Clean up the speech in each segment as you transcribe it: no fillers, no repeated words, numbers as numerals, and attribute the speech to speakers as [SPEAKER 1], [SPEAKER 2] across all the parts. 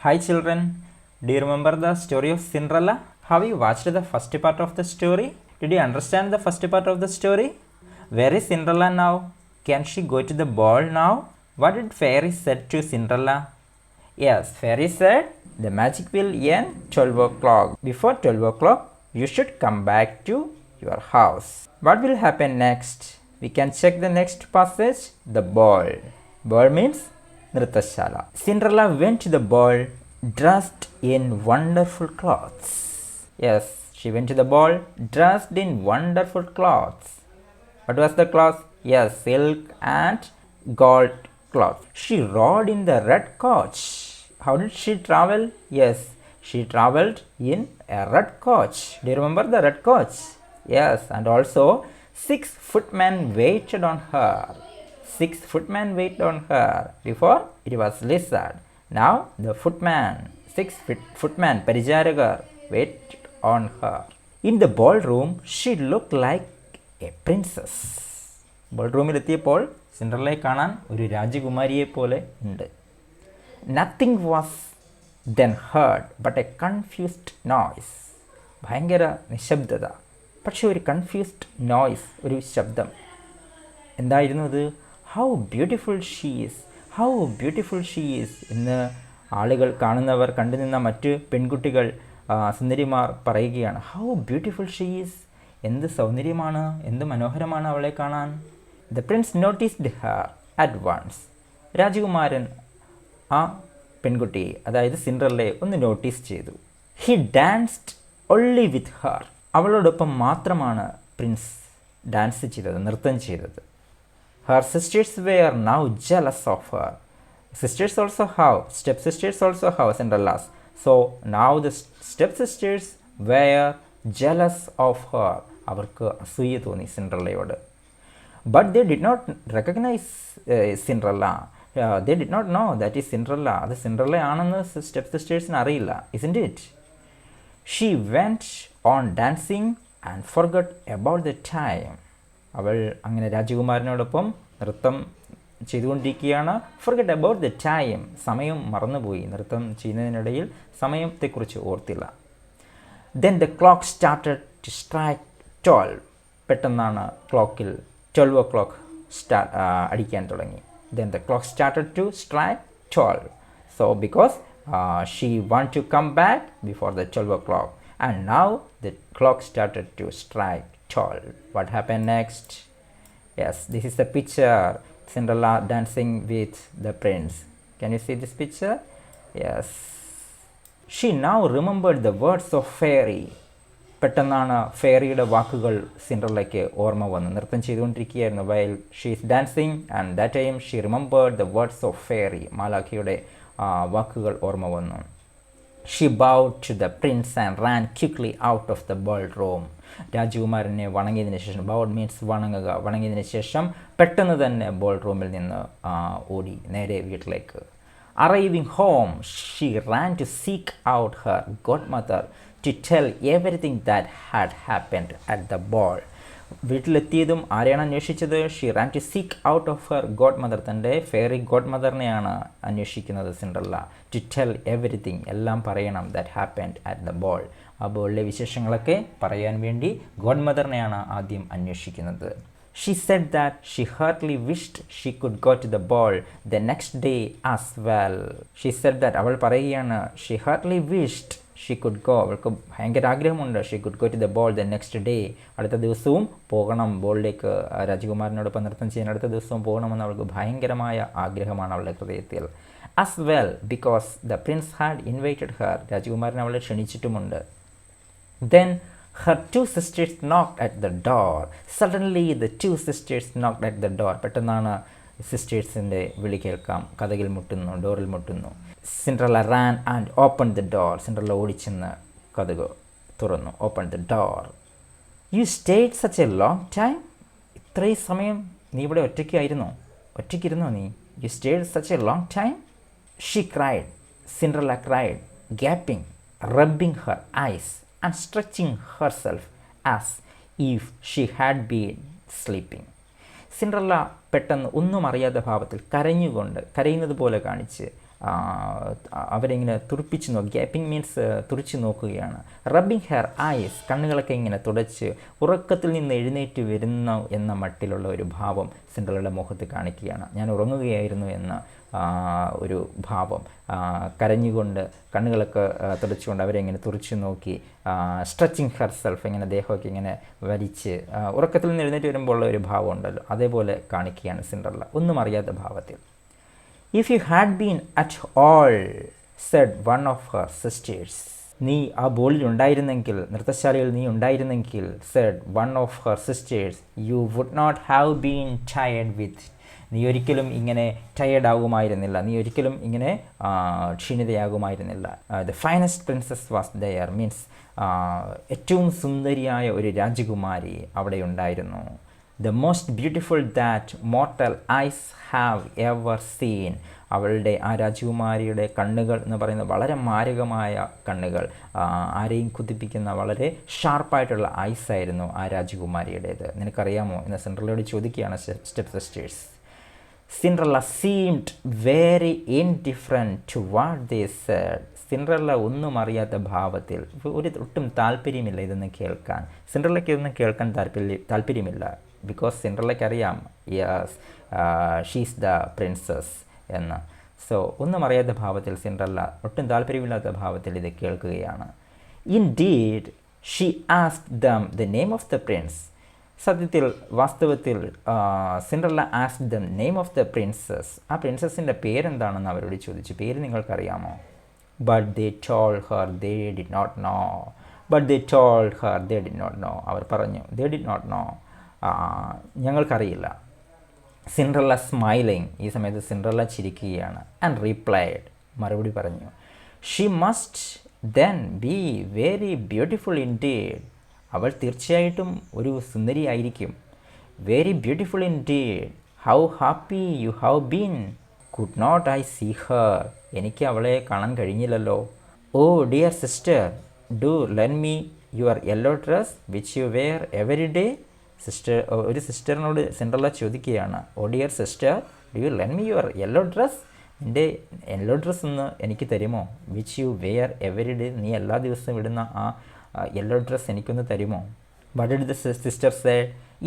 [SPEAKER 1] Hi children, do you remember the story of Cinderella? Have you watched the first part of the story? Did you understand the first part of the story? Where is Cinderella now? Can she go to the ball now? What did fairy said to Cinderella? Yes, fairy said the magic will end 12 o'clock. Before 12 o'clock, you should come back to your house. What will happen next? We can check the next passage, the ball. Ball means Nritashala. Cinderella went to the ball dressed in wonderful clothes. Yes, she went to the ball dressed in wonderful clothes. What was the cloth? Yes, silk and gold cloth. She rode in the red coach. How did she travel? Yes, she traveled in a red coach. Do you remember the red coach? Yes, and also 6 footmen waited on her. 6 footmen waited on her. Before it was lizard. Now the footman, footman, Parijaragar, waited on her. In the ballroom, she looked like a princess. ബോൾറൂമിലെത്തിയപ്പോൾ സിൻഡ്രല്ലയെ കാണാൻ ഒരു രാജകുമാരിയെ പോലെ ഉണ്ട്. Nothing was then heard but A confused noise. ഭയങ്കര നിശബ്ദത, പക്ഷെ ഒരു confused noise, ഒരു ശബ്ദം. എന്തായിരുന്നു അത്? How beautiful she is, how beautiful she is എന്ന് ആളുകൾ, കാണുന്നവർ, കണ്ടുനിന്ന മറ്റ് പെൺകുട്ടികൾ, സുന്ദരിമാർ പറയുകയാണ്. ഹൗ ബ്യൂട്ടിഫുൾ ഷീ ഈസ്, എന്ത് സൗന്ദര്യമാണ്, എന്ത് മനോഹരമാണ് അവളെ കാണാൻ. The prince noticed her at once. രാജകുമാരൻ ആ പെൺകുട്ടിയെ, അതായത് സിൻഡ്രല്ലയെ ഒന്ന് നോട്ടീസ് ചെയ്തു. He danced only with her. അവളോടൊപ്പം മാത്രമാണ് പ്രിൻസ് ഡാൻസ് ചെയ്തത്, നൃത്തം ചെയ്തത്. Her sisters were now jealous of her. Sisters also have, stepsisters also have Cinderella's. So now the stepsisters were jealous of her. അവർക്ക് അസൂയ തോന്നി സിൻഡ്രല്ലയോട്. But they did not recognize Cinderella. They did not know that is Cinderella. അത് Cinderella ആണെന്ന് സ്റ്റെപ്സിസ്റ്റേഴ്സിന് അറിയില്ല. Isn't it? She went on dancing and forgot about the time. അവൾ അങ്ങനെ രാജകുമാരനോടൊപ്പം നൃത്തം ചെയ്തുകൊണ്ടിരിക്കുകയാണ്. Forget about the time. സമയം മറന്നുപോയി. നൃത്തം ചെയ്യുന്നതിനിടയിൽ സമയത്തെക്കുറിച്ച് ഓർത്തില്ല. Then the clock started to strike 12. പെട്ടെന്നാണ് ക്ലോക്കിൽ 12 o'clock അടിക്കാൻ തുടങ്ങി. Then the clock started to strike 12. So because she want to come back before the 12 o'clock. And now the clock started to strike 12. What happen next? Yes, this is the picture. Cinderella dancing with the prince. Can you see this picture? Yes. She now remembered the words of fairy. പെട്ടെന്നാണ് ഫെയറിയുടെ വാക്കുകൾ സിൻഡ്രല്ലയ്ക്ക് ഓർമ്മ വന്നു. നൃത്തം ചെയ്തുകൊണ്ടിരിക്കുകയായിരുന്നു while she is dancing, and that time she remembered the words of fairy. മാലാഖയുടെ വാക്കുകൾ ഓർമ്മ വന്നു. She bowed to the prince and ran quickly out of the ballroom. രാജകുമാരനെ വണങ്ങിയതിന് ശേഷം, ബൗഡ് മീൻസ് വണങ്ങുക, വണങ്ങിയതിന് ശേഷം പെട്ടെന്ന് തന്നെ ബോൾ റൂമിൽ നിന്ന് ഓടി നേരെ വീട്ടിലേക്ക്. Arriving home she ran to seek out her godmother to tell everything that had happened at the ball. വീട്ടിലെത്തിയതും ആരെയാണ് അന്വേഷിച്ചത്? She ran to seek out of her godmother. തൻ്റെ ഫെയറി ഗോഡ് മദറിനെയാണ് അന്വേഷിക്കുന്നത് സിൻഡ്രല്ല. ടു ടെൽ എവറിത്തിങ്, എല്ലാം പറയണം, that happened at the ball. ആ ബോളിലെ വിശേഷങ്ങളൊക്കെ പറയാൻ വേണ്ടി ഗോഡ് മദറിനെയാണ് ആദ്യം അന്വേഷിക്കുന്നത്. She said that she Hartley wished she could go to the ball the next day as well. She said that, അവൾ പറയുകയാണ്, she Hartley wished she could go, അവൾക്ക് ഭയങ്കര ആഗ്രഹമുണ്ട്, she could go to the ball the next day, അടുത്ത ദിവസവും പോകണം ബോളിലേക്ക്, രാജകുമാരനോടൊപ്പം നൃത്തം ചെയ്യാൻ അടുത്ത ദിവസവും പോകണമെന്ന് അവൾക്ക് ഭയങ്കരമായ ആഗ്രഹമാണ് അവളുടെ ഹൃദയത്തിൽ. As well because the Prince had invited Har, രാജകുമാരൻ അവളെ ക്ഷണിച്ചിട്ടുമുണ്ട്. Then her 2 sisters knocked at the door. Suddenly the 2 sisters knocked at the door. പെട്ടെന്നാണ് സിസ്റ്റേഴ്സിൻ്റെ വിളി കേൾക്കാം. കതകിൽ മുട്ടുന്നു, ഡോറിൽ മുട്ടുന്നു. Cinderella ran and opened the door. Cinderella ഓടിച്ചെന്ന് കതക് തുറന്നു. Opened the door. You stayed such a long time. ഇത്രയും സമയം നീ ഇവിടെ ഒറ്റയ്ക്കിരുന്നോ നീ? You stayed such a long time. She cried. Cinderella cried, gaping, rubbing her eyes and stretching herself as if she had been sleeping. Cinderella പെട്ടെന്ന് ഒന്നും അറിയാത്ത ഭാവത്തിൽ കരയുന്നത് പോലെ കാണിച്ച് അവരിങ്ങനെ തുറിപ്പിച്ച് നോക്കി. ഗ്യാപ്പിംഗ് മീൻസ് തുറിച്ച് നോക്കുകയാണ്. റബ്ബിങ് ഹെയർ ഐസ്, കണ്ണുകളൊക്കെ ഇങ്ങനെ തുടച്ച് ഉറക്കത്തിൽ നിന്ന് എഴുന്നേറ്റ് വരുന്ന എന്ന മട്ടിലുള്ള ഒരു ഭാവം സിൻഡ്രല്ലയുടെ മുഖത്ത് കാണിക്കുകയാണ്. ഞാൻ ഉറങ്ങുകയായിരുന്നു എന്ന ഒരു ഭാവം. കരഞ്ഞുകൊണ്ട് കണ്ണുകളൊക്കെ തുടച്ചുകൊണ്ട് അവരെ ഇങ്ങനെ തുറിച്ച് നോക്കി. സ്ട്രെച്ചിങ് ഹെർ സെൽഫ്, ഇങ്ങനെ ദേഹമൊക്കെ ഇങ്ങനെ വലിച്ച് ഉറക്കത്തിൽ നിന്ന് എഴുന്നേറ്റ് വരുമ്പോൾ ഉള്ള ഒരു ഭാവം ഉണ്ടല്ലോ, അതേപോലെ കാണിക്കുകയാണ് സിൻഡ്രല്ല ഒന്നും അറിയാത്ത ഭാവത്തിൽ. If you had been at all said one of her sisters, നീ ആ ബോളിൽ ഉണ്ടായിരുന്നെങ്കിൽ, നൃത്തശാലയിൽ നീ ഉണ്ടായിരുന്നെങ്കിൽ, said one of her sisters, you would not have been tired with, നീ ഒരിക്കലും ഇങ്ങനെ ടയേർഡ് ആകുമായിരുന്നില്ല, നീ ഒരിക്കലും ഇങ്ങനെ ക്ഷീണിതയാകുമായിരുന്നില്ല. The finest princess was there means ഏറ്റവും സുന്ദരിയായ ഒരു രാജകുമാരി അവിടെ ഉണ്ടായിരുന്നു. The most beautiful that mortal eyes have ever seen, അവളുടെ ആ രാജകുമാരിയുടെ കണ്ണുകൾ എന്ന് പറയുന്നത് വളരെ മാരകമായ കണ്ണുകൾ, ആരെയും കുതിപ്പിക്കുന്ന വളരെ ഷാർപ്പായിട്ടുള്ള ഐസായിരുന്നു ആ രാജകുമാരിയുടേത്. നിനക്കറിയാമോ എന്ന് സിൻഡ്രല്ലയോട് ചോദിക്കുകയാണ് step sisters. Cinderella seemed very indifferent to what they said, Cinderella ഒന്നും അറിയാത്ത ഭാവത്തിൽ, ഒട്ടും താല്പര്യമില്ല ഇതൊന്നും കേൾക്കാൻ. സിൻഡ്രല്ലയ്ക്ക് ഇതൊന്നും കേൾക്കാൻ താല്പര്യമില്ല. ബിക്കോസ് സിൻഡ്രല്ലയ്ക്ക് അറിയാം യെസ് ഷീസ് ദ പ്രിൻസസ് എന്ന്. സോ ഒന്നും അറിയാത്ത ഭാവത്തിൽ സിൻഡ്രല്ല ഒട്ടും താല്പര്യമില്ലാത്ത ഭാവത്തിൽ ഇത് കേൾക്കുകയാണ്. Indeed she asked them the name of the prince, സത്യത്തിൽ വാസ്തവത്തിൽ Cinderella asked them name of the princess, ആ പ്രിൻസസിൻ്റെ പേരെന്താണെന്ന് അവരോട് ചോദിച്ചു. പേര് നിങ്ങൾക്കറിയാമോ? But they told her they did not know, but they told her they did not know, അവർ പറഞ്ഞു ദേ ഡിഡ് നോട്ട് നോ, ഞങ്ങൾക്കറിയില്ല. സിൻഡ്രല്ല സ്മൈലിങ്, ഈ സമയത്ത് സിൻഡ്രല്ല ചിരിക്കുകയാണ്. ആൻഡ് റീപ്ലൈഡ്, മറുപടി പറഞ്ഞു, she must then be very beautiful indeed, അവൾ തീർച്ചയായിട്ടും ഒരു സുന്ദരിയായിരിക്കും. Very beautiful indeed, how happy you have been, could not I see her, എനിക്ക് അവളെ കാണാൻ കഴിഞ്ഞില്ലല്ലോ. Oh dear sister, do lend me your yellow dress which you wear every day, sister ഒരു സിസ്റ്ററിനോട് സിൻഡ്രല്ല ചോദിക്കുകയാണ്, oh dear sister do you lend me your yellow dress, എൻ്റെ yellow dress ഒന്ന് എനിക്ക് തരുമോ, which you wear every day, നീ എല്ലാ ദിവസവും ഇടുന്ന ആ യെല്ലോ ഡ്രസ്സ് എനിക്കൊന്ന് തരുമോ. But did the sister say,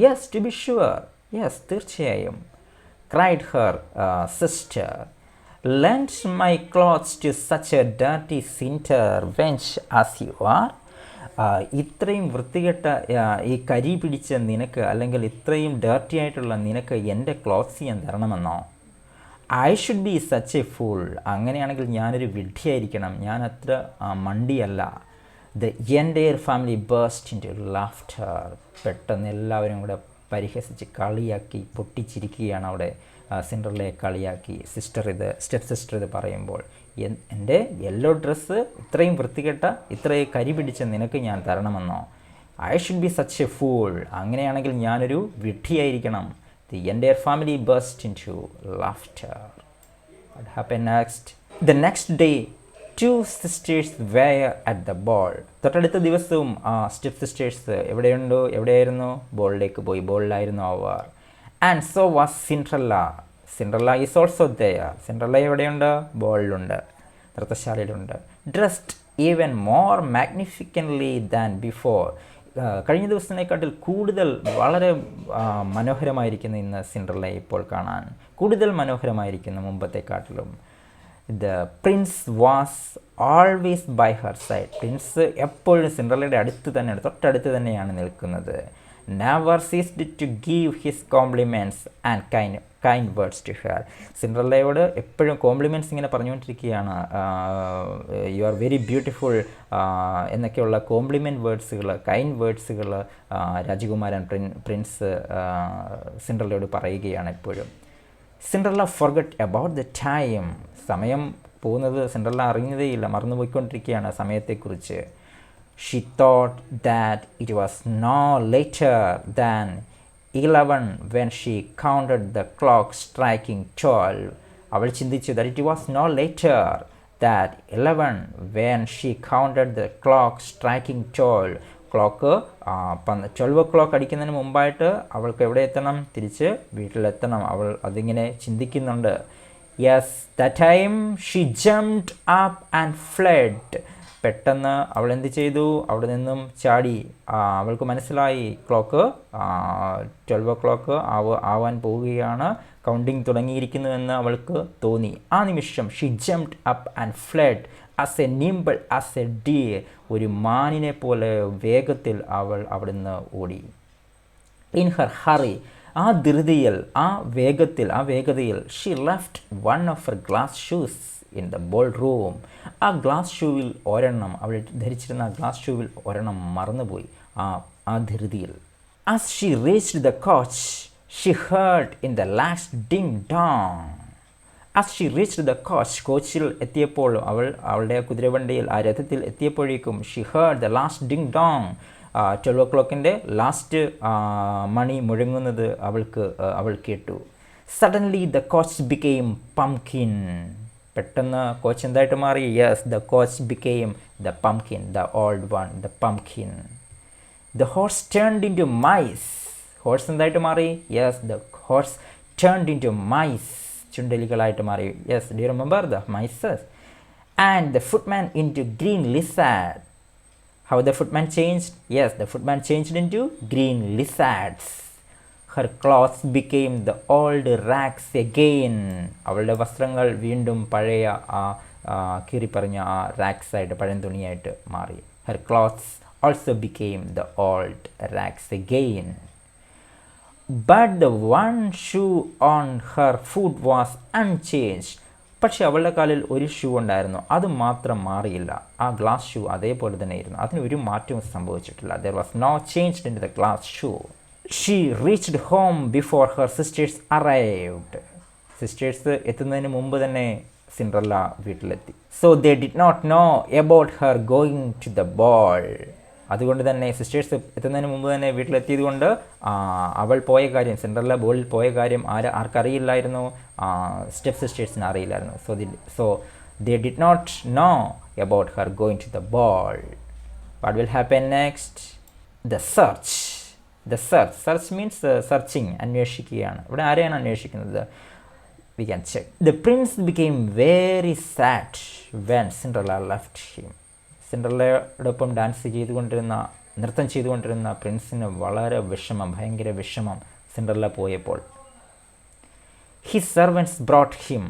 [SPEAKER 1] yes to be sure, yes തീർച്ചയായും. Cried her sister, lend my clothes to such a dirty cinder wench as you are, ഇത്രയും വൃത്തികെട്ട ഈ കരി പിടിച്ച നിനക്ക്, അല്ലെങ്കിൽ ഇത്രയും ഡേർട്ടി ആയിട്ടുള്ള നിനക്ക് എൻ്റെ ക്ലോത്ത്സ് ഞാൻ തരണമെന്നോ. I should be such a fool, അങ്ങനെയാണെങ്കിൽ ഞാനൊരു വിഡ്ഢിയായിരിക്കണം, ഞാൻ അത്ര മണ്ടിയല്ല. The entire family burst into laughter, പെട്ടെന്ന് എല്ലാവരും കൂടെ പരിഹസിച്ച് കളിയാക്കി പൊട്ടിച്ചിരിക്കുകയാണ് അവിടെ. സിൻഡ്രല്ലയെ കളിയാക്കി സ്റ്റെപ്പ് സിസ്റ്റർ ഇത് പറയുമ്പോൾ, എൻ്റെ യെല്ലോ ഡ്രസ്സ് ഇത്രയും വൃത്തികെട്ട ഇത്രയും കരി പിടിച്ച നിനക്ക് ഞാൻ തരണമെന്നോ. I should be such a fool, അങ്ങനെയാണെങ്കിൽ ഞാനൊരു വിഡ്ഢിയായിരിക്കണം. The entire family burst into laughter. What happen next? The next day two sisters were at the ball, തൊട്ടടുത്ത ദിവസവും സ്റ്റെപ്പ് സിസ്റ്റേഴ്സ് എവിടെയായിരുന്നു? ബോളിലേക്ക് പോയി, ബോളിലായിരുന്നു അവർ. And so was Cinderella, Cinderella is also there, Cinderella എവിടെയുണ്ട്? ബോളിലുണ്ട്, നൃത്തശാലയിലുണ്ട്. Dressed even more magnificently than before, കഴിഞ്ഞ ദിവസത്തിനെക്കാട്ടിൽ കൂടുതൽ വളരെ മനോഹരമായിരിക്കുന്നു ഇന്ന് സിൻഡ്രല്ലയെ ഇപ്പോൾ കാണാൻ, കൂടുതൽ മനോഹരമായിരിക്കുന്നു മുമ്പത്തെക്കാട്ടിലും. The prince was always by her side, prince എപ്പോഴും സിൻഡ്രല്ലയുടെ അടുത്ത് തന്നെയാണ്, തൊട്ടടുത്ത് തന്നെയാണ് നിൽക്കുന്നത്. Never ceased to give his compliments and kind words to her, സിൻഡ്രല്ലയോട് എപ്പോഴും കോംപ്ലിമെൻറ്റ്സ് ഇങ്ങനെ പറഞ്ഞുകൊണ്ടിരിക്കുകയാണ്. യു ആർ വെരി ബ്യൂട്ടിഫുൾ എന്നൊക്കെയുള്ള കോംപ്ലിമെൻറ്റ് വേർഡ്സുകൾ, കൈൻഡ് വേർഡ്സുകൾ രാജകുമാരൻ പ്രിൻസ് സിൻഡ്രല്ലയോട് പറയുകയാണ് എപ്പോഴും. Cinderella forget about the time, സമയം പോകുന്നത് സിൻഡ്രല്ല അറിഞ്ഞതേയില്ല, മറന്നുപോയിക്കൊണ്ടിരിക്കുകയാണ് സമയത്തെക്കുറിച്ച്. She thought that it was no later than 11 when she counted the clock striking 12. അവൾ ചിന്തിച്ചു that it was no later that 11 when she counted the clock striking 12. Clock 12 o'clock അടിക്കുന്നതിന് മുമ്പായിട്ട് അവൾക്ക് എവിടെ എത്തണം? തിരിച്ച് വീട്ടിലെത്തണം. അവൾ അതിങ്ങനെ ചിന്തിക്കുന്നുണ്ട്. Yes, that time she jumped up and fled. പെട്ടെന്ന് അവൾ എന്ത് ചെയ്തു? അവിടെ നിന്നും ചാടി. അവൾക്ക് മനസ്സിലായി ക്ലോക്ക് 12 o'clock ആവാൻ പോവുകയാണ്, കൗണ്ടിങ് തുടങ്ങിയിരിക്കുന്നുവെന്ന് അവൾക്ക് തോന്നി. ആ നിമിഷം she jumped up and fled as a nimble as a deer. ഒരു മാനിനെ പോലെ വേഗത്തിൽ അവൾ അവിടുന്ന് ഓടി. ഇൻ ഹർ ഹറി, ആ ധൃതിയിൽ, ആ വേഗതയിൽ she left one of Har glass shoes in the ball room. ആ ഗ്ലാസ് ഷൂവിൽ ഒരെണ്ണം, അവൾ ധരിച്ചിരുന്ന ആ ഗ്ലാസ് ഷൂവിൽ ഒരെണ്ണം മറന്നുപോയി ആ ധൃതിയിൽ. As she reached the coach she heard in the last ding dong. As she reached the coach, കോച്ചിൽ എത്തിയപ്പോൾ, അവളുടെ കുതിരവണ്ടിയിൽ, ആ രഥത്തിൽ എത്തിയപ്പോഴേക്കും she heard the last ding dong. 12 o'clock last മണി മുഴങ്ങുന്നത് അവൾ കേട്ടു. Suddenly the coach became pumpkin. പെട്ടെന്ന് കോച്ച് എന്തായിട്ട് മാറി? Yes, the coach became the pumpkin, the old one, the pumpkin. The horse turned into mice. Horse എന്തായിട്ട് മാറി? Yes, the horse turned into mice, ചുണ്ടലികളായിട്ട് മാറി. Yes, do you remember the mices? And the footman into green lizard. How the footman changed? Yes, the footman changed into green lizards. Her clothes became the old rags again. അവളുടെ വസ്ത്രങ്ങൾ വീണ്ടും പഴയ കീറിപ്പറഞ്ഞ ആ റാക്സ് ആയിട്ട്, പഴയ തുണിയായിട്ട് മാറി. Her clothes also became the old rags again. But the one shoe on her foot was unchanged. പക്ഷേ അവളുടെ കാലിൽ ഒരു ഷൂ ഉണ്ടായിരുന്നു, അത് മാത്രം മാറിയില്ല. ആ ഗ്ലാസ് ഷൂ അതേപോലെ തന്നെ ആയിരുന്നു, അതിന് ഒരു മാറ്റവും സംഭവിച്ചിട്ടില്ല. There was no change in the glass shoe. She reached home before her sisters arrived. Sisters എത്തുന്നതിന് മുമ്പ് തന്നെ സിൻഡ്രല്ല വീട്ടിലെത്തി. So they did not know about her going to the ball. അതുകൊണ്ട് തന്നെ സിസ്റ്റേഴ്സ് എത്തുന്നതിന് മുമ്പ് തന്നെ വീട്ടിലെത്തിയത് കൊണ്ട് അവൾ പോയ കാര്യം, സിൻഡ്രല്ല ബോളിൽ പോയ കാര്യം ആർക്കറിയില്ലായിരുന്നു? സ്റ്റെപ്പ് സിസ്റ്റേഴ്സിന് അറിയില്ലായിരുന്നു. So they did not know about her going to the ball. What will happen next? The search. Search means searching, അന്വേഷിക്കുകയാണ്. ഇവിടെ ആരെയാണ് അന്വേഷിക്കുന്നത്? We can check. The prince became very sad when Cinderella left him. സിൻഡ്രല്ലയോടൊപ്പം നൃത്തം ചെയ്തുകൊണ്ടിരുന്ന പ്രിൻസിന് വളരെ വിഷമം, ഭയങ്കര വിഷമം സിൻഡ്രല്ല പോയപ്പോൾ. His servants brought him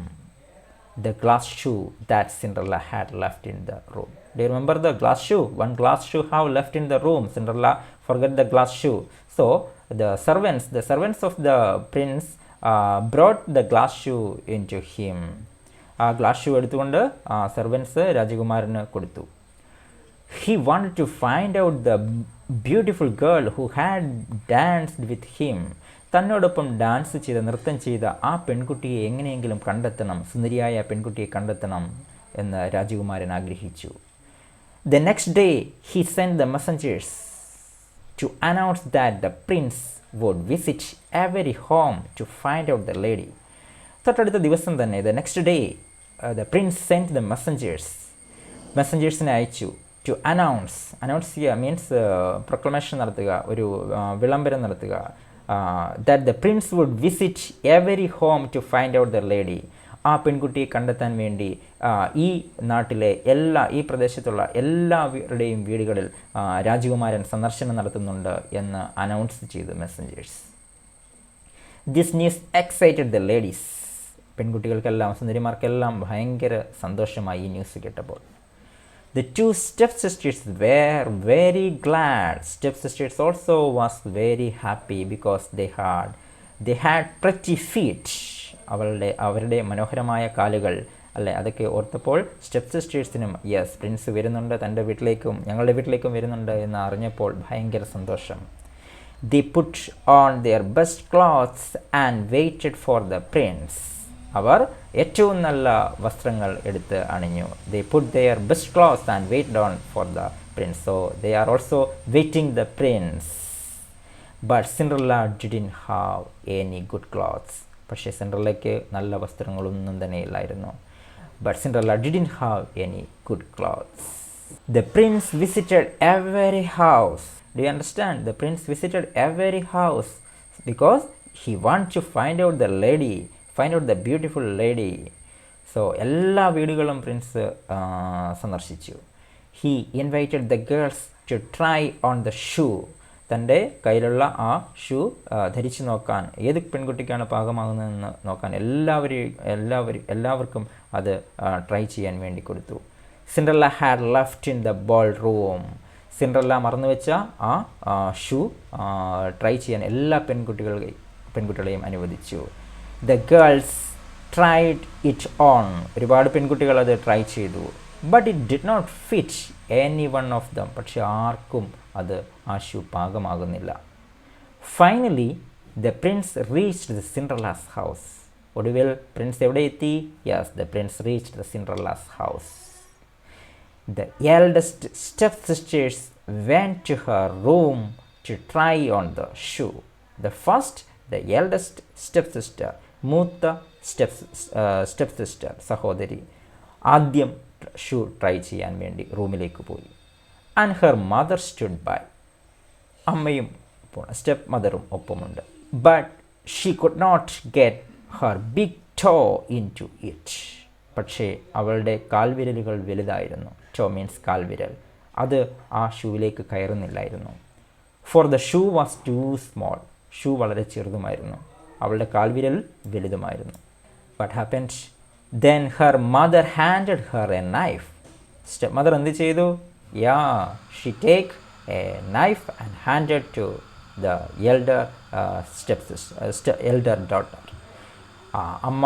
[SPEAKER 1] the glass shoe that Cinderella had left in the room. Do you remember the glass shoe? One glass shoe have left in the room. Cinderella forgot the glass shoe. So the servants of the prince brought the glass shoe into him. ആ glass shoe എടുത്തുകൊണ്ട് servants രാജകുമാരന് കൊടുത്തു. He wanted to find out the beautiful girl who had danced with him. തന്നോടൊപ്പം നൃത്തം ചെയ്ത ആ പെൺകുട്ടിയെ എങ്ങനെയെങ്കിലും കണ്ടെത്തണം, സുന്ദരിയായ പെൺകുട്ടിയെ കണ്ടെത്തണം എന്ന് രാജകുമാരൻ ആഗ്രഹിച്ചു. The next day he sent the messengers to announce that the prince would visit every home to find out the lady. തൊട്ടടുത്ത ദിവസം തന്നെ, the next day, the prince sent the മെസ്സഞ്ചേഴ്സിനെ അയച്ചു. To announce ചെയ്യുക മീൻസ് പ്രൊക്ലമേഷൻ നടത്തുക, ഒരു വിളംബരം നടത്തുക. That the prince would visit every home to find out the lady. ആ പെൺകുട്ടിയെ കണ്ടെത്താൻ വേണ്ടി ഈ നാട്ടിലെ ഈ പ്രദേശത്തുള്ള എല്ലാവരുടെയും വീടുകളിൽ രാജകുമാരൻ സന്ദർശനം നടത്തുന്നുണ്ട് എന്ന് അനൗൺസ് ചെയ്തു messengers. This news excited the ladies. പെൺകുട്ടികൾക്കെല്ലാം, സുന്ദരിമാർക്കെല്ലാം ഭയങ്കര സന്തോഷമായി ഈ ന്യൂസ് കേട്ടപ്പോൾ. The two stepsisters were very glad. Stepsisters also was very happy because they had pretty feet. അവരുടെ മനോഹരമായ കാലുകൾ അല്ലേ, അതൊക്കെ ഓർത്തപ്പോൾ സ്റ്റെപ്പ് സിസ്റ്റേഴ്സിനും യെസ് പ്രിൻസ് വരുന്നുണ്ട്, തൻ്റെ വീട്ടിലേക്കും ഞങ്ങളുടെ വീട്ടിലേക്കും വരുന്നുണ്ട് എന്ന് അറിഞ്ഞപ്പോൾ ഭയങ്കര സന്തോഷം. They put on their best clothes and waited for the prince. അവർ ഏറ്റവും നല്ല വസ്ത്രങ്ങൾ എടുത്ത് അണിഞ്ഞു. They put their best clothes and waited on for the prince. So they are also waiting the prince. But Cinderella didn't have any good clothes. പക്ഷേ സിൻഡ്രല്ലയ്ക്ക് നല്ല വസ്ത്രങ്ങളൊന്നും തന്നെ ഇല്ലായിരുന്നു. But Cinderella didn't have any good clothes. The prince visited every house. Do you understand? The prince visited every house because he wanted to find out the beautiful lady. So എല്ലാ വീടുകളും prince സന്ദർശിച്ചു. He invited the girls to try on the shoe. തൻ്റെ കയ്യിലുള്ള ആ shoe ധരിച്ചു നോക്കാൻ, ഏത് പെൺകുട്ടിക്കാണ് പാകമാകുന്നതെന്ന് നോക്കാൻ എല്ലാവർക്കും അത് ട്രൈ ചെയ്യാൻ വേണ്ടി കൊടുത്തു. Cinderella had left in the ballroom. Cinderella മറന്നു വെച്ച ആ ഷൂ ട്രൈ ചെയ്യാൻ എല്ലാ പെൺകുട്ടികളെയും അനുവദിച്ചു. The girls tried it on. ഒരുപാട് പെൺകുട്ടികൾ അത് ട്രൈ ചെയ്തു. But it did not fit any one of them. പക്ഷെ ആർക്കും അത് ആ ഷൂ പാകമാകുന്നില്ല. Finally the prince reached the Cinderella's house. ഒടുവിൽ പ്രിൻസ് എവിടെ എത്തി? Yes, the prince reached the Cinderella's house. The eldest stepsisters went to her room to try on the shoe. The eldest stepsister, മൂത്ത സ്റ്റെപ്സിസ്റ്റർ സഹോദരി ആദ്യം shoe try ചെയ്യാൻ വേണ്ടി റൂമിലേക്ക് പോയി. And her mother stood by. അമ്മയും സ്റ്റെപ്പ് മദറും ഒപ്പമുണ്ട്. But she could not get her big toe into it. പക്ഷേ അവളുടെ കാൽവിരലുകൾ വലുതായിരുന്നു. ടോ മീൻസ് കാൽവിരൽ. അത് ആ ഷൂവിലേക്ക് കയറുന്നില്ലായിരുന്നു. For the shoe was too small. Shoe വളരെ ചെറുതുമായിരുന്നു, അവളുടെ കാൽവിരൽ വലുതുമായിരുന്നു. What happened? Then her mother handed her a knife. Step mother എന്ത് ചെയ്തു? She take a knife and handed to the elder daughter. അമ്മ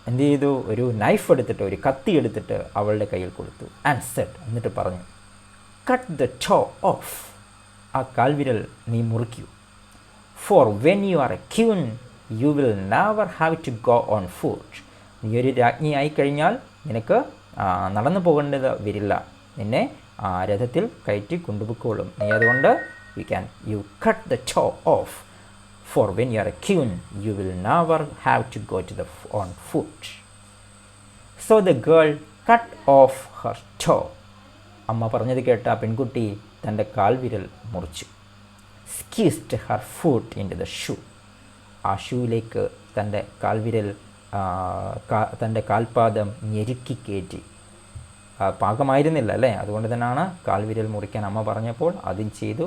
[SPEAKER 1] എന്ത് ചെയ്തു? ഒരു നൈഫ് എടുത്തിട്ട്, ഒരു കത്തി എടുത്തിട്ട് അവളുടെ കയ്യിൽ കൊടുത്തു. ആൻഡ് സെഡ്, എന്നിട്ട് പറഞ്ഞു, കട്ട് ദ ടോ ഓഫ്. ആ കാൽവിരൽ നീ മുറിക്കൂ. For when you are a queen you will never have to go on foot. നീ ഒരു രാജ്ഞിയായി കഴിഞ്ഞാൽ നിനക്ക് നടന്നു പോകേണ്ടത് വരില്ല. നിന്നെ രഥത്തിൽ കയറ്റി കൊണ്ടുപോയിക്കോളും. നീ അതുകൊണ്ട് you cut the toe off. For when you are a queen, you will never have to go on foot. So the girl cut off her toe. അമ്മ പറഞ്ഞത് കേട്ട ആ പെൺകുട്ടി തൻ്റെ കാൽവിരൽ മുറിച്ചു. Squeezed her foot into the shoe. ആ ഷൂവിലേക്ക് തൻ്റെ കാൽവിരൽ തൻ്റെ കാൽപാദം ഞെരുക്കി കയറ്റി. പാകമായിരുന്നില്ല അല്ലേ? അതുകൊണ്ട് തന്നെയാണ് കാൽവിരൽ മുറിക്കാൻ അമ്മ പറഞ്ഞപ്പോൾ അതും ചെയ്തു.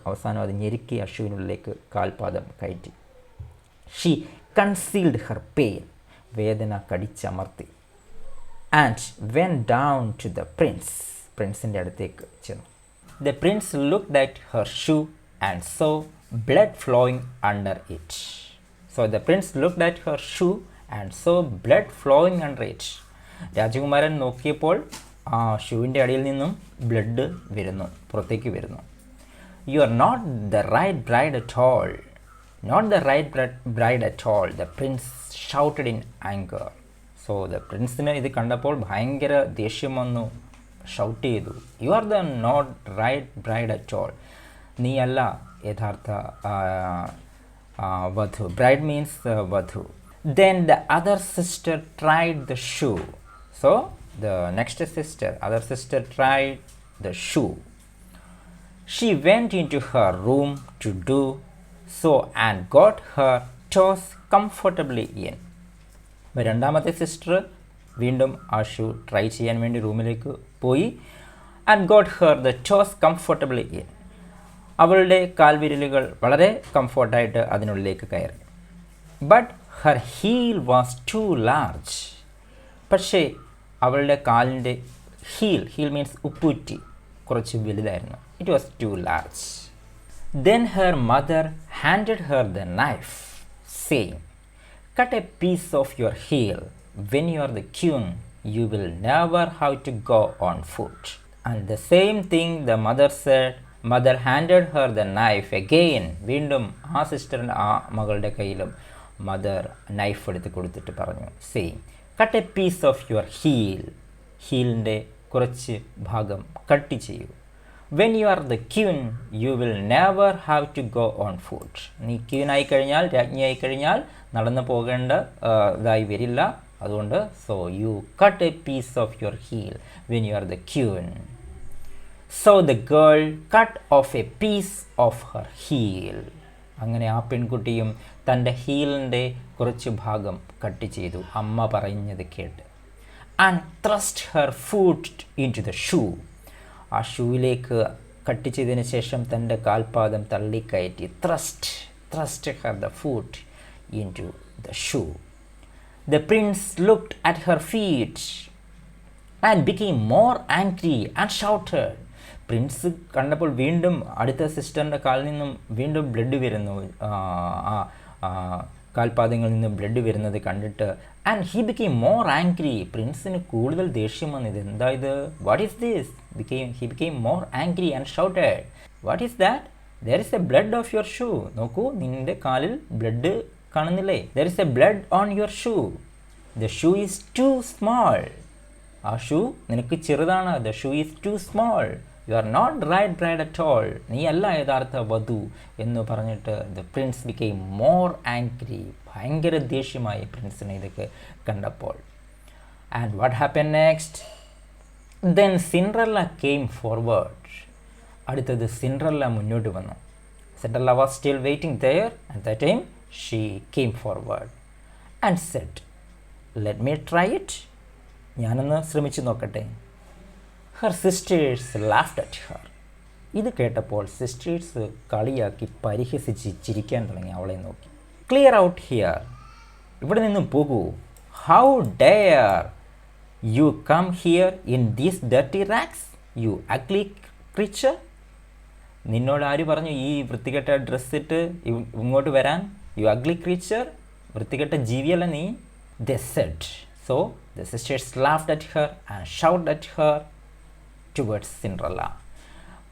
[SPEAKER 1] അവസാനം അത് ഞെരുക്കി ആ ഷൂവിനുള്ളിലേക്ക് കാൽപാദം കയറ്റി. She concealed her pain. വേദന കടിച്ചമർത്തി. And went down to the prince. പ്രിൻസിൻ്റെ അടുത്തേക്ക് ചെന്നു. The prince looked at her shoe and saw blood flowing under it. So the prince looked at her shoe and saw blood flowing under it. രാജകുമാരൻ നോക്കിയപ്പോൾ ആ ഷൂവിൻ്റെ അടിയിൽ നിന്നും blood പുറത്തേക്ക് വരുന്നു. You are not the right bride at all. Not the right bride at all. The prince shouted in anger. So the പ്രിൻസിന് ഇത് കണ്ടപ്പോൾ ഭയങ്കര ദേഷ്യം വന്നു. ഷൗട്ട് ചെയ്തു, you are the not right bride at all. നീ അല്ല യഥാർത്ഥ വധു. ബ്രൈഡ് മീൻസ് വധു. Then the other sister tried the shoe. So the next other sister tried the shoe. She went into her room to do so and got her toes comfortably in. രണ്ടാമത്തെ sister വീണ്ടും ആ shoe try ചെയ്യാൻ വേണ്ടി റൂമിലേക്ക് പോയി. And got her the toes comfortably in. അവളുടെ കാൽവിരലുകൾ വളരെ കംഫർട്ടായിട്ട് അതിനുള്ളിലേക്ക് കയറി. But her heel was too large. പക്ഷേ അവളുടെ കാലിൻ്റെ ഹീൽ മീൻസ് ഉപ്പൂറ്റി കുറച്ച് വലുതായിരുന്നു. It was too large. Then her mother handed her the knife saying, cut a piece of your heel. When you are the queen you will never have to go on foot. And the same thing the mother said. Mother handed her the knife again. വീണ്ടും ആ സിസ്റ്ററിൻ്റെ ആ മകളുടെ കയ്യിലും mother knife എടുത്ത് കൊടുത്തിട്ട് പറഞ്ഞു, same, cut a piece of your heel. ഹീലിൻ്റെ കുറച്ച് ഭാഗം കട്ട് ചെയ്യൂ. When you are the queen you will never have to go on foot. നീ ക്യൂനായി കഴിഞ്ഞാൽ, രാജ്ഞിയായി കഴിഞ്ഞാൽ നടന്നു പോകേണ്ട ഇതായി വരില്ല. അതുകൊണ്ട് so you cut a piece of your heel when you are the queen. So the girl cut off a piece of her heel. അങ്ങനെ ആ പെൺകുട്ടിയും തൻ്റെ ഹീലിൻ്റെ കുറച്ച് ഭാഗം കട്ട് ചെയ്തു, അമ്മ പറഞ്ഞത് കേട്ട്. and thrust her foot into the shoe. ആ ഷൂവിലേക്ക് കട്ട് ചെയ്തതിന് ശേഷം തൻ്റെ കാൽപാദം തള്ളിക്കയറ്റി thrust her the foot into the shoe. The prince looked at her feet and became more angry and shouted. Prince കണ്ടപ്പോൾ വീണ്ടും അടുത്ത സിസ്റ്ററിൻ്റെ കാലിൽ നിന്നും വീണ്ടും ബ്ലഡ് വരുന്നു, കാൽപാദങ്ങളിൽ നിന്ന് ബ്ലഡ് വരുന്നത് കണ്ടിട്ട് and he became more angry. പ്രിൻസിന് കൂടുതൽ ദേഷ്യം വന്നത്. എന്താ ഇത്? What is this? He became more angry and shouted, what is that? There is a blood of your shoe. നോക്കൂ, നിൻ്റെ കാലിൽ ബ്ലഡ് കാണുന്നില്ലേ? There is a blood on your shoe. The shoe is too small. ആ shoe നിനക്ക് ചെറുതാണ്. The shoe is too small. You are not right bride at all. നീ അല്ല യഥാർത്ഥ വധു എന്ന് പറഞ്ഞിട്ട് the prince became more angry. ഭയങ്കര ദേഷ്യമായി പ്രിൻസിനെ ഇതൊക്കെ കണ്ടപ്പോൾ. And what happen next? Then Cinderella came forward. അടുത്തത് സിൻഡ്രല്ല മുന്നോട്ട് വന്നു. Cinderella was still waiting there. At that time she came forward and said, let me try it. ഞാനൊന്ന് ശ്രമിച്ചു നോക്കട്ടെ. Her sisters laughed at her. ഇത് കേട്ടപ്പോൾ sisters കളിയാക്കി പരിഹസിച്ച് ചിരിക്കാൻ തുടങ്ങി അവളെ നോക്കി. Clear out here. ഇവിടെ നിന്നും പോകൂ. How dare you come here in these dirty rags you ugly creature. നിന്നോട് ആര് പറഞ്ഞു ഈ വൃത്തികെട്ട ഡ്രസ്സ് ഇട്ട് ഇങ്ങോട്ട് വരാൻ? യു അഗ്ലി ക്രീച്ചർ, വൃത്തികെട്ട ജീവിയല്ല നീ. They said. So the sisters laughed at her and shouted at her towards Cinderella.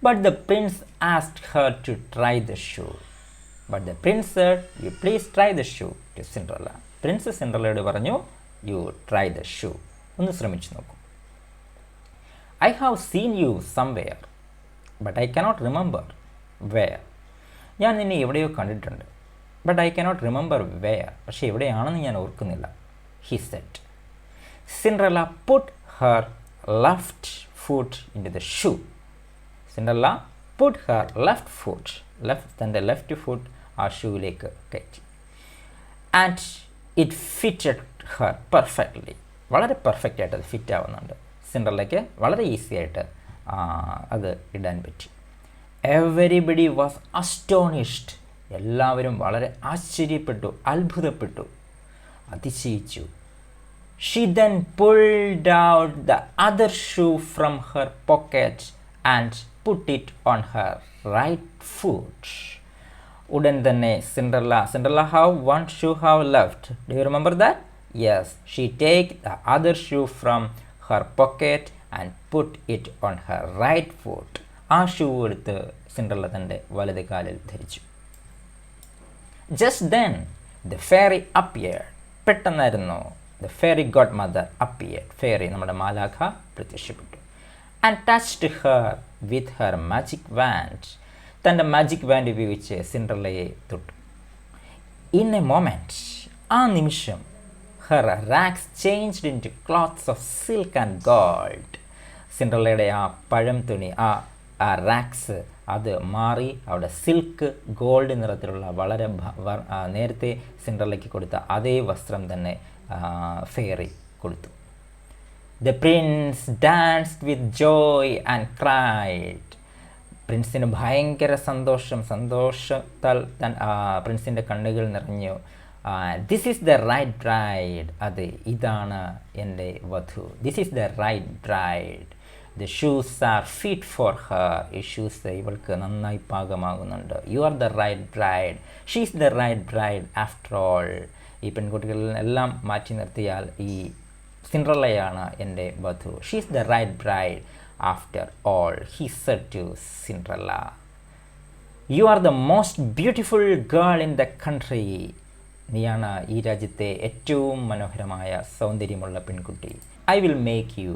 [SPEAKER 1] But the prince asked her to try the shoe. But the prince said, you please try the shoe to Cinderella. Prince Cinderella പറഞ്ഞു, you try the shoe. ഒന്ന് ശ്രമിച്ചു നോക്കൂ. I have seen you somewhere, but I cannot remember where. ഞാൻ നിന്നെ എവിടെയോ കണ്ടിട്ടുണ്ട്. But I cannot remember where. പക്ഷേ എവിടെയാണെന്ന് ഞാൻ ഓർക്കുന്നില്ല. He said. Cinderella put her left foot into the shoe. Cinderella put her left foot, തൻ്റെ ലെഫ്റ്റ് ഫുട്ട് ആ ഷൂവിലേക്ക് കയറ്റി. And it fitted Har perfectly. വളരെ പെർഫെക്റ്റ് ആയിട്ട് അത് ഫിറ്റ് ആവുന്നുണ്ട്. സിൻഡ്രല്ലയ്ക്ക് വളരെ ഈസി ആയിട്ട് അത് ഇടാൻ പറ്റി. Everybody was astonished. എല്ലാവരും വളരെ ആശ്ചര്യപ്പെട്ടു, അത്ഭുതപ്പെട്ടു, അതിശയിച്ചു. She then pulled out the other shoe from her pocket and put it on her right foot. ഉടൻ തന്നെ Cinderella have one shoe have left. Do you remember that? Yes. She take the other shoe from her pocket and put it on her right foot. ആ shoe എടുത്ത് Cinderella തൻ്റെ വലത് കാലിൽ ധരിച്ചു. Just then the fairy appeared. പെട്ടെന്നായിരുന്നു the fairy godmother appeared. Fairy നമ്മുടെ മാലാഖ പ്രത്യക്ഷപ്പെട്ടു. And touched her with her magic wand. തൻ്റെ മാജിക് വാൻഡ് ഉപയോഗിച്ച് സിൻഡ്രല്ലയെ തൊട്ടു. In a moment, ആ നിമിഷം, her rags changed into cloths of silk and gold. സിൻഡ്രല്ലയുടെ ആ പഴം തുണി, ആ റാക്സ് അത് മാറി അവിടെ സിൽക്ക് ഗോൾഡ് നിറത്തിലുള്ള വളരെ നേരത്തെ സിൻഡ്രല്ലയ്ക്ക് കൊടുത്ത അതേ വസ്ത്രം തന്നെ ഫെയറി കൊടുത്തു. The prince danced with joy and cried. പ്രിൻസിന് ഭയങ്കര സന്തോഷത്താൽ പ്രിൻസിൻ്റെ കണ്ണുകൾ നിറഞ്ഞു. This is the right bride. അതെ, ഇതാണ് എൻ്റെ വധു. This is the right bride. The shoes are fit for her. ഈ ഷൂസ് ഇവൾക്ക് നന്നായി പാകമാകുന്നുണ്ട്. You are the right bride. She is the right bride after all. ഈ പെൺകുട്ടികളെല്ലാം മാറ്റി നിർത്തിയാൽ ഈ സിൻഡ്രല്ലയാണ് എൻ്റെ വധു. She is the right bride after all. He said to Cinderella, you are the most beautiful girl in the country. നീയാണ് ഈ രാജ്യത്തെ ഏറ്റവും മനോഹരമായ സൗന്ദര്യമുള്ള പെൺകുട്ടി. I will make you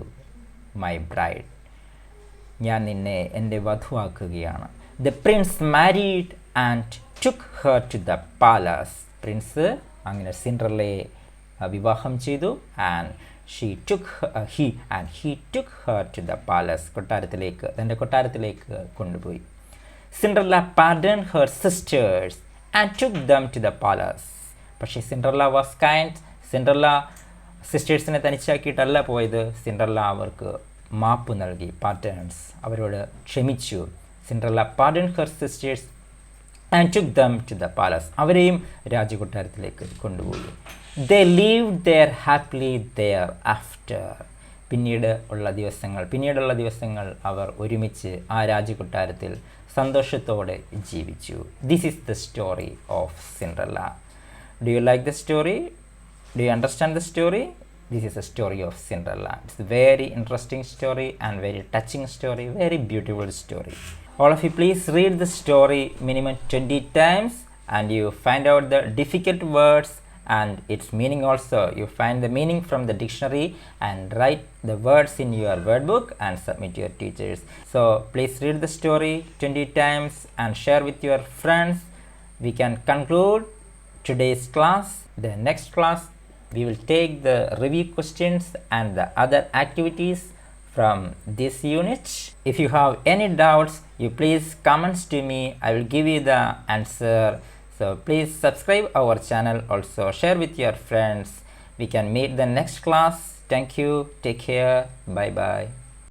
[SPEAKER 1] my bride. ഞാൻ നിന്നെ എൻ്റെ വധുവാക്കുകയാണ്. The prince married and took her to the palace. Prince അങ്ങനെ സിൻഡ്രല്ലയെ വിവാഹം ചെയ്തു. And he took her to the palace. തൻ്റെ കൊട്ടാരത്തിലേക്ക് കൊണ്ടുപോയി. Cinderella pardoned her sisters and took them to the palace. പക്ഷേ സിൻഡ്രല്ല വാസ് കൈൻഡ്. സിൻഡ്രല്ല സിസ്റ്റേഴ്സിനെ തനിച്ചാക്കിയിട്ടല്ല പോയത്. സിൻഡ്രല്ല അവർക്ക് മാപ്പ് നൽകി. പാറ്റേൺസ് അവരോട് ക്ഷമിച്ചു. Cinderella pardon her sisters and took them to the palace. അവരെയും രാജകൊട്ടാരത്തിലേക്ക് കൊണ്ടുപോയി. They lived there happily there after. പിന്നീടുള്ള ദിവസങ്ങൾ അവർ ഒരുമിച്ച് ആ രാജകൊട്ടാരത്തിൽ സന്തോഷത്തോടെ ജീവിച്ചു. This is the story of Cinderella. Do you like the story? Do you understand the story? This is a story of Cinderella. It's a very interesting story and very touching story, very beautiful story. All of you please read the story minimum 20 times and you find out the difficult words and its meaning also. You find the meaning from the dictionary and write the words in your word book and submit to your teachers. So please read the story 20 times and share with your friends. We can conclude today's class. The next class we will take the review questions and the other activities from this unit. If you have any doubts, you please comments to me. I will give you the answer. So please subscribe our channel, also share with your friends. We can meet the next class. Thank you. Take care. Bye bye.